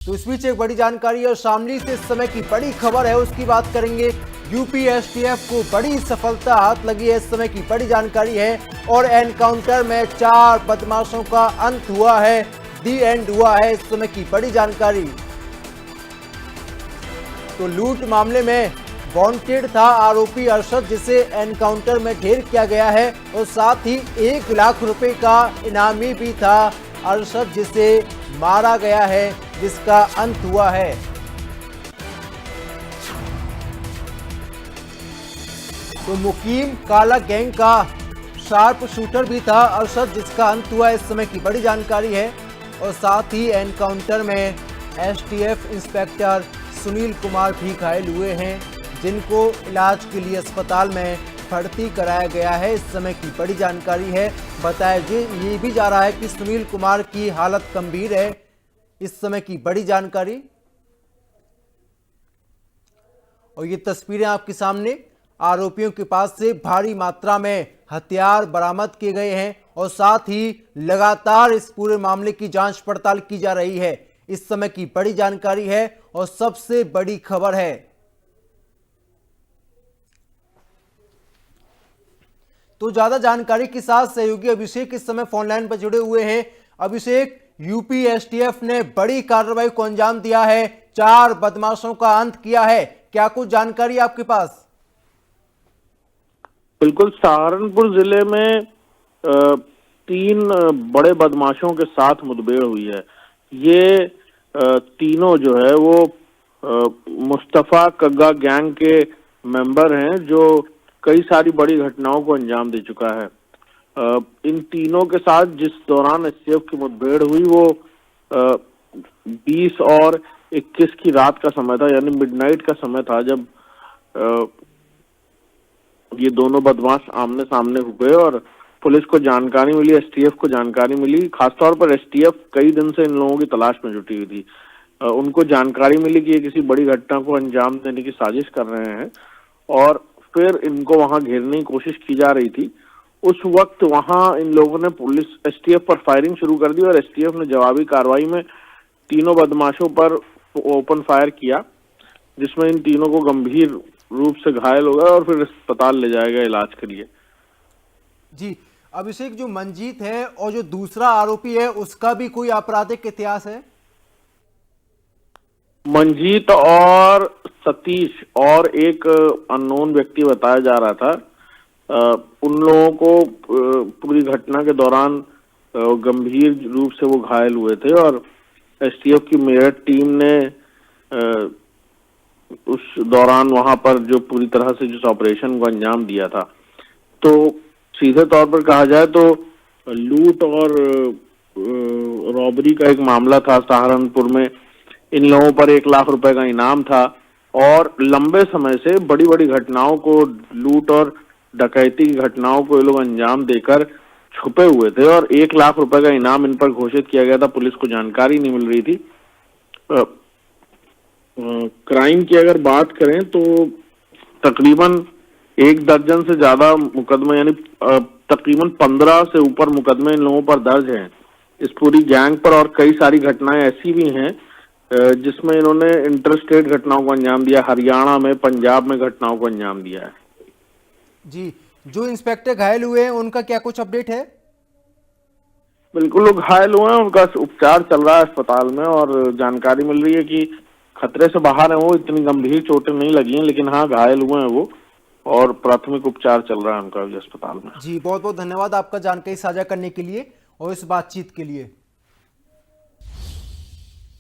तो इस बीच एक बड़ी जानकारी और शामली से इस समय की बड़ी खबर है, उसकी बात करेंगे। यूपी एसटीएफ को बड़ी सफलता हाथ लगी है, इस समय की बड़ी जानकारी है। और एनकाउंटर में 4 बदमाशों का अंत हुआ है, दी एंड हुआ है, इस समय की बड़ी जानकारी। तो लूट मामले में वांटेड था आरोपी अरशद, जिसे एनकाउंटर में ढेर किया गया है। और साथ ही 1 लाख रुपए का इनामी भी था अरशद, जिसे मारा गया है, जिसका अंत हुआ है। तो मुकीम काला गैंग का शार्प शूटर भी था अरशद, जिसका अंत हुआ, इस समय की बड़ी जानकारी है। और साथ ही एनकाउंटर में एसटीएफ इंस्पेक्टर सुनील कुमार भी घायल हुए हैं, जिनको इलाज के लिए अस्पताल में भर्ती कराया गया है, इस समय की बड़ी जानकारी है। बताया ये भी जा रहा है कि सुनील कुमार की हालत गंभीर है, इस समय की बड़ी जानकारी। और ये तस्वीरें आपके सामने, आरोपियों के पास से भारी मात्रा में हथियार बरामद किए गए हैं और साथ ही लगातार इस पूरे मामले की जांच पड़ताल की जा रही है, इस समय की बड़ी जानकारी है। और सबसे बड़ी खबर है, तो ज्यादा जानकारी के साथ सहयोगी अभिषेक इस समय फोन लाइन पर जुड़े हुए हैं। अभिषेक, यूपी एसटीएफ ने बड़ी कार्रवाई को अंजाम दिया है, 4 बदमाशों का अंत किया है, क्या कुछ जानकारी आपके पास? बिल्कुल, सहारनपुर जिले में 3 बड़े बदमाशों के साथ मुठभेड़ हुई है। ये तीनों जो है वो मुस्तफा कग्गा गैंग के मेंबर हैं, जो कई सारी बड़ी घटनाओं को अंजाम दे चुका है। इन तीनों के साथ जिस दौरान एसटीएफ की मुठभेड़ हुई वो 20 और 21 की रात का समय था, यानी मिडनाइट का समय था, जब ये दोनों बदमाश आमने सामने हुए और पुलिस को जानकारी मिली, एसटीएफ को जानकारी मिली। खासतौर पर एसटीएफ कई दिन से इन लोगों की तलाश में जुटी हुई थी। उनको जानकारी मिली कि ये किसी बड़ी घटना को अंजाम देने की साजिश कर रहे हैं और फिर इनको वहां घेरने की कोशिश की जा रही थी। उस वक्त वहां इन लोगों ने पुलिस एसटीएफ पर फायरिंग शुरू कर दी और एसटीएफ ने जवाबी कार्रवाई में तीनों बदमाशों पर ओपन फायर किया, जिसमें इन तीनों को गंभीर रूप से घायल हो गया और फिर अस्पताल ले जाया गया इलाज के लिए। जी अभिषेक, जो मंजीत है और जो दूसरा आरोपी है, उसका भी कोई आपराधिक इतिहास है? मंजीत और सतीश और एक अननोन व्यक्ति बताया जा रहा था। उन लोगों को पूरी घटना के दौरान गंभीर रूप से वो घायल हुए थे और एसटीएफ की मेरठ टीम ने उस दौरान वहां पर जो पूरी तरह से जिस ऑपरेशन को अंजाम दिया था, तो सीधे तौर पर कहा जाए तो लूट और रॉबरी का एक मामला था सहारनपुर में। इन लोगों पर 1 लाख रुपए का इनाम था और लंबे समय से बड़ी बड़ी घटनाओं को, लूट और डकैती की घटनाओं को ये लोग अंजाम देकर छुपे हुए थे और 1 लाख रुपए का इनाम इन पर घोषित किया गया था। पुलिस को जानकारी नहीं मिल रही थी। क्राइम की अगर बात करें तो तकरीबन 1 दर्जन से ज्यादा मुकदमे, यानी तकरीबन 15 से ऊपर मुकदमे इन लोगों पर दर्ज हैं इस पूरी गैंग पर। और कई सारी घटनाएं ऐसी भी हैं जिसमें इन्होंने इंटरस्टेट घटनाओं को अंजाम दिया, हरियाणा में, पंजाब में घटनाओं को अंजाम दिया है। जी, जो इंस्पेक्टर घायल हुए हैं उनका क्या कुछ अपडेट है? बिल्कुल, लोग घायल हुए हैं, उनका उपचार चल रहा है अस्पताल में और जानकारी मिल रही है कि खतरे से बाहर है वो, इतनी गंभीर चोटें नहीं लगी हैं, लेकिन हाँ घायल हुए हैं वो और प्राथमिक उपचार चल रहा है उनका अस्पताल में। जी बहुत बहुत धन्यवाद आपका जानकारी साझा करने के लिए और इस बातचीत के लिए।